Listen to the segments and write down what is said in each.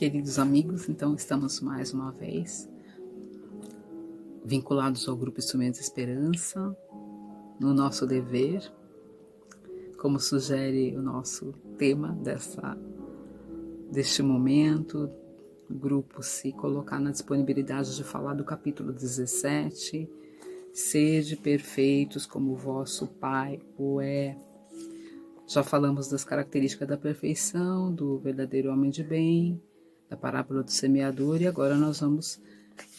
Queridos amigos, então estamos mais uma vez vinculados ao Grupo Instrumentos de Esperança, no nosso dever, como sugere o nosso tema deste momento, o grupo se colocar na disponibilidade de falar do capítulo 17, sede perfeitos como o vosso Pai o é. Já falamos das características da perfeição, do verdadeiro homem de bem, da parábola do semeador, e agora nós vamos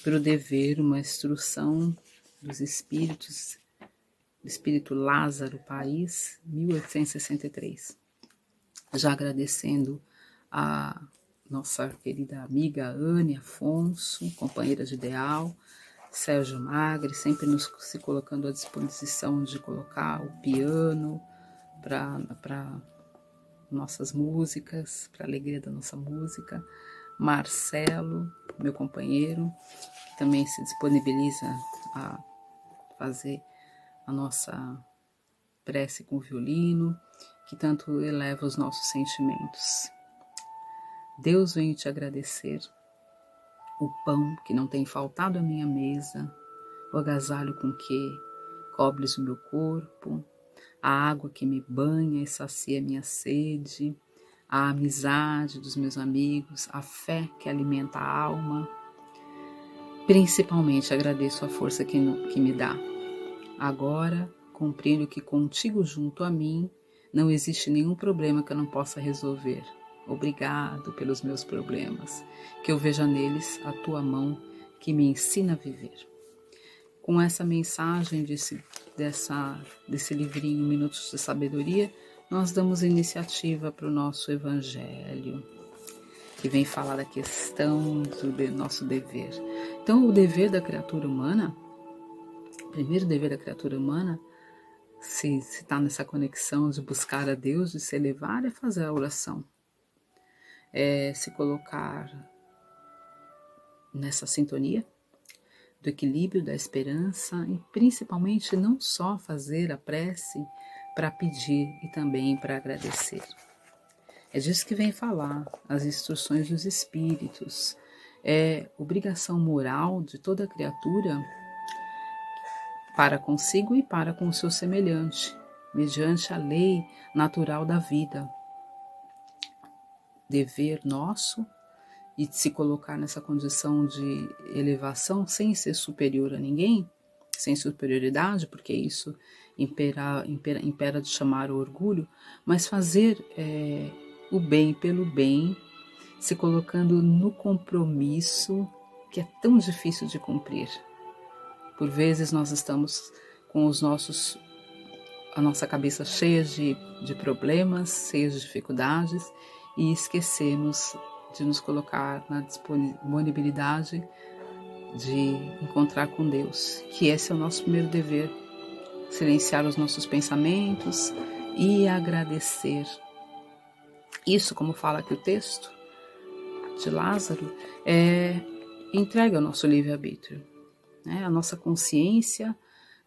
para o dever, uma instrução dos espíritos, do espírito Lázaro, País, 1863. Já agradecendo a nossa querida amiga Anne Afonso, companheira de ideal, Sérgio Magri, sempre se colocando à disposição de colocar o piano para nossas músicas, para a alegria da nossa música. Marcelo, meu companheiro, que também se disponibiliza a fazer a nossa prece com o violino, que tanto eleva os nossos sentimentos. Deus, venho te agradecer o pão que não tem faltado à minha mesa, o agasalho com que cobres o meu corpo, a água que me banha e sacia minha sede, a amizade dos meus amigos, a fé que alimenta a alma. Principalmente agradeço a força que me dá. Agora compreendo que contigo junto a mim não existe nenhum problema que eu não possa resolver. Obrigado pelos meus problemas, que eu veja neles a tua mão que me ensina a viver. Com essa mensagem desse livrinho Minutos de Sabedoria, nós damos iniciativa para o nosso Evangelho, que vem falar da questão do nosso dever. Então, o dever da criatura humana, o primeiro dever da criatura humana, se está nessa conexão de buscar a Deus, de se elevar, é fazer a oração. É se colocar nessa sintonia do equilíbrio, da esperança e principalmente não só fazer a prece para pedir e também para agradecer. É disso que vem falar as instruções dos espíritos. É obrigação moral de toda criatura para consigo e para com o seu semelhante, mediante a lei natural da vida. Dever nosso e de se colocar nessa condição de elevação sem ser superior a ninguém, sem superioridade, porque isso impera de chamar o orgulho, mas fazer o bem pelo bem, se colocando no compromisso que é tão difícil de cumprir. Por vezes nós estamos com a nossa cabeça cheia de problemas, cheia de dificuldades, e esquecemos de nos colocar na disponibilidade de encontrar com Deus, que esse é o nosso primeiro dever, silenciar os nossos pensamentos e agradecer. Isso, como fala aqui o texto de Lázaro, entrega ao nosso livre-arbítrio, né? A nossa consciência,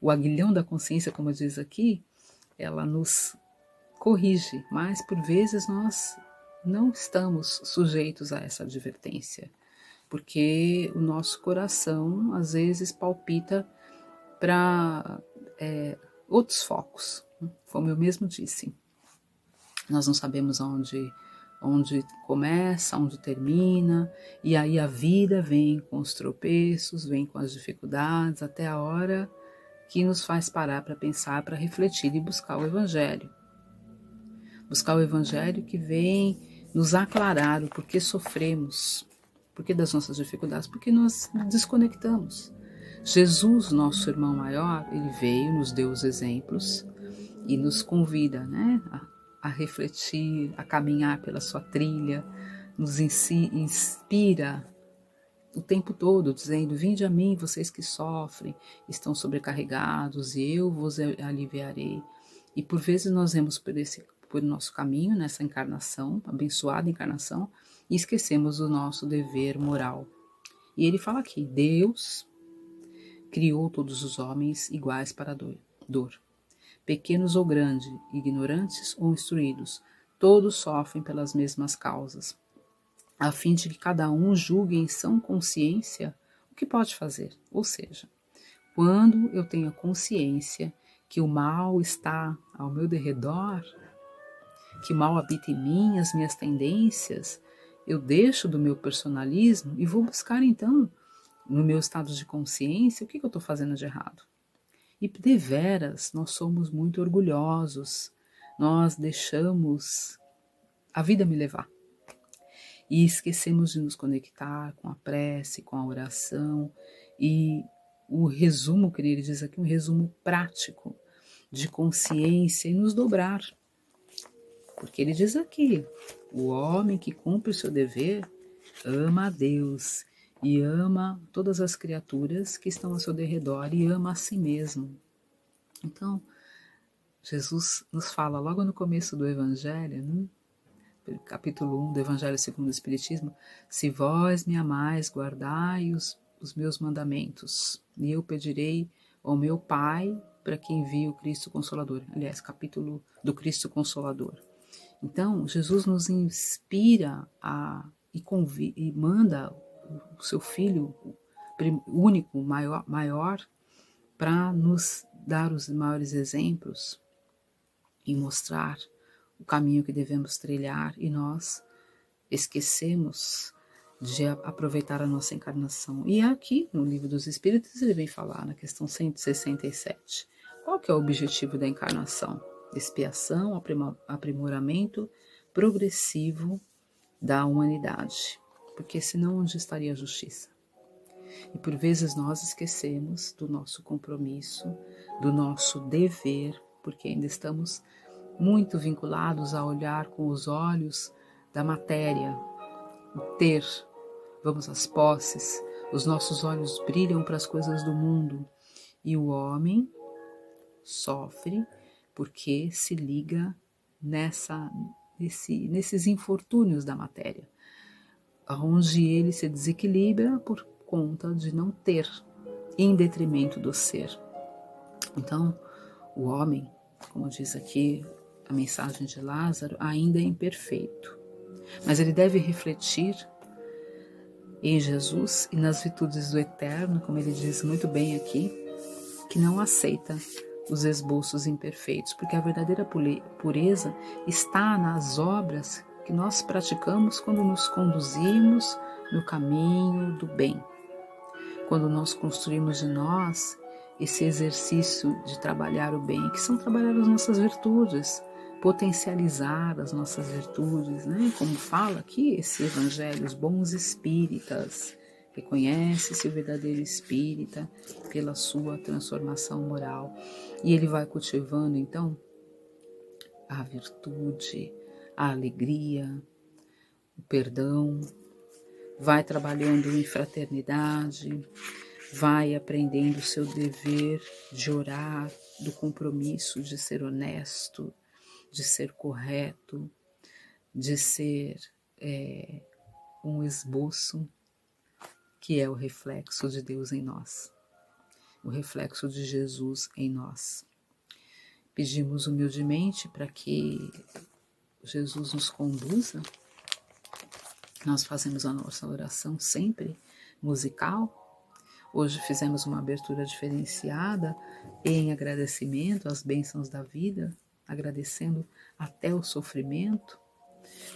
o aguilhão da consciência, como diz aqui, ela nos corrige, mas por vezes nós não estamos sujeitos a essa advertência, porque o nosso coração às vezes palpita para outros focos, como eu mesmo disse. Nós não sabemos onde começa, onde termina, e aí a vida vem com os tropeços, vem com as dificuldades, até a hora que nos faz parar para pensar, para refletir e buscar o Evangelho. Buscar o Evangelho que vem nos aclarar o porquê sofremos, porquê das nossas dificuldades, porque nós desconectamos. Jesus, nosso irmão maior, ele veio, nos deu os exemplos e nos convida, né, a refletir, a caminhar pela sua trilha, nos inspira o tempo todo, dizendo: vinde a mim, vocês que sofrem, estão sobrecarregados, e eu vos aliviarei. E por vezes nós vemos por nosso caminho, nessa encarnação, abençoada encarnação, e esquecemos do nosso dever moral. E ele fala aqui: Deus criou todos os homens iguais para a dor. Pequenos ou grandes, ignorantes ou instruídos, todos sofrem pelas mesmas causas. a fim de que cada um julgue em sã consciência o que pode fazer. Ou seja, quando eu tenho a consciência que o mal está ao meu derredor, que o mal habita em mim, as minhas tendências, eu deixo do meu personalismo e vou buscar então, no meu estado de consciência, o que eu estou fazendo de errado. E deveras, nós somos muito orgulhosos, nós deixamos a vida me levar. E esquecemos de nos conectar com a prece, com a oração. E o resumo que ele diz aqui, um resumo prático de consciência e nos dobrar. Porque ele diz aqui, o homem que cumpre o seu dever ama a Deus e ama todas as criaturas que estão ao seu derredor e ama a si mesmo. Então, Jesus nos fala logo no começo do Evangelho, né? Capítulo 1 do Evangelho segundo o Espiritismo, se vós me amais, guardai os meus mandamentos, e eu pedirei ao meu Pai para que envie o Cristo Consolador. Aliás, capítulo do Cristo Consolador. Então, Jesus nos inspira e manda o seu Filho único, maior para nos dar os maiores exemplos e mostrar o caminho que devemos trilhar, e nós esquecemos de aproveitar a nossa encarnação. E aqui, no Livro dos Espíritos, ele vem falar na questão 167. Qual que é o objetivo da encarnação? Expiação, aprimoramento progressivo da humanidade. Porque senão onde estaria a justiça? E por vezes nós esquecemos do nosso compromisso, do nosso dever, porque ainda estamos muito vinculados a olhar com os olhos da matéria, o ter, vamos às posses, os nossos olhos brilham para as coisas do mundo e o homem sofre porque se liga nesses infortúnios da matéria, onde ele se desequilibra por conta de não ter, em detrimento do ser. Então, o homem, como diz aqui a mensagem de Lázaro, ainda é imperfeito, mas ele deve refletir em Jesus e nas virtudes do Eterno, como ele diz muito bem aqui, que não aceita os esboços imperfeitos, porque a verdadeira pureza está nas obras que nós praticamos quando nos conduzimos no caminho do bem, quando nós construímos de nós esse exercício de trabalhar o bem, que são trabalhar as nossas virtudes, potencializar as nossas virtudes, né? Como fala aqui esse evangelho, os bons espíritas, reconhece-se o verdadeiro espírita pela sua transformação moral. E ele vai cultivando, então, a virtude, a alegria, o perdão, vai trabalhando em fraternidade, vai aprendendo o seu dever de orar, do compromisso de ser honesto, de ser correto, de ser um esboço que é o reflexo de Deus em nós, o reflexo de Jesus em nós. Pedimos humildemente para que Jesus nos conduza. Nós fazemos a nossa oração sempre musical. Hoje fizemos uma abertura diferenciada em agradecimento às bênçãos da vida, agradecendo até o sofrimento,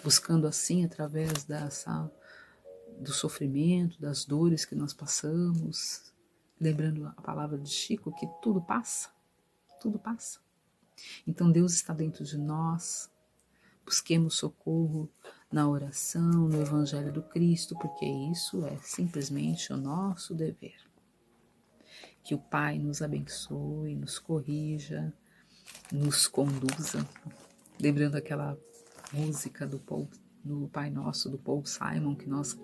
buscando assim, através do sofrimento, das dores que nós passamos, lembrando a palavra de Chico, que tudo passa, tudo passa. Então Deus está dentro de nós, busquemos socorro na oração, no Evangelho do Cristo, porque isso é simplesmente o nosso dever. Que o Pai nos abençoe, nos corrija, nos conduza. Lembrando aquela música do Pai Nosso, do Paul Simon, que nós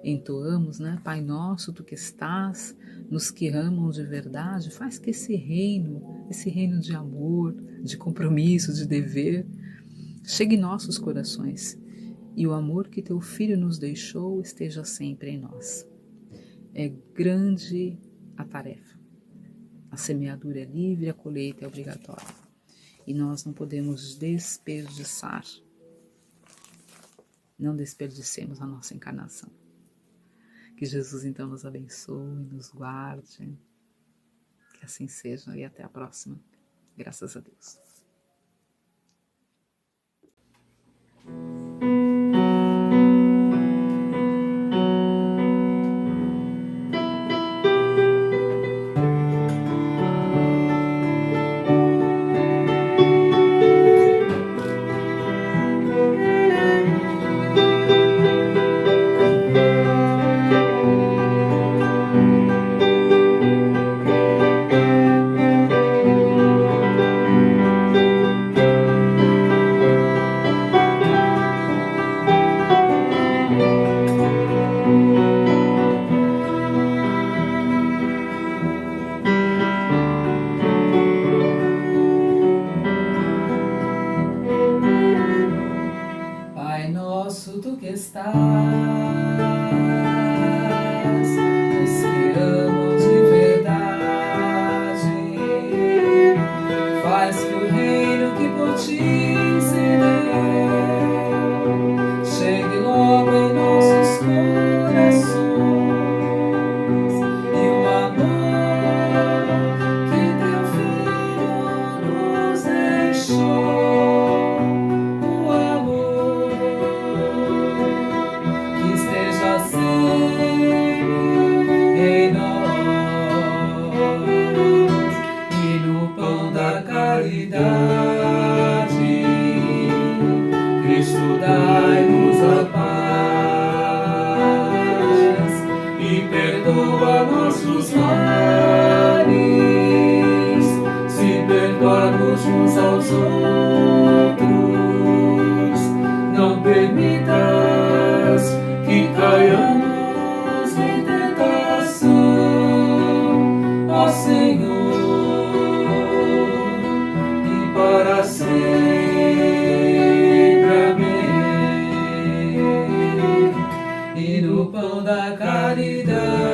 entoamos, né? Pai Nosso, Tu que estás, nos que amam de verdade, faz que esse reino de amor, de compromisso, de dever, chegue em nossos corações e o amor que Teu Filho nos deixou esteja sempre em nós. É grande a tarefa. A semeadura é livre, a colheita é obrigatória. E nós não podemos desperdiçar não desperdicemos a nossa encarnação. Que Jesus então nos abençoe, nos guarde, que assim seja e até a próxima. Graças a Deus. Pai nosso, tu que estás nos criamos de verdade, faz que o reino que por ti se deu chegue logo em nossos corações, e o amor que teu Filho nos deixou, em nós, e no pão da caridade, Cristo dai-nos a paz e perdoa nossos males, se perdoarmos uns aos outros, não permitas que caiamos em tentação, ó Senhor, e para sempre, amém. E no pão da caridade,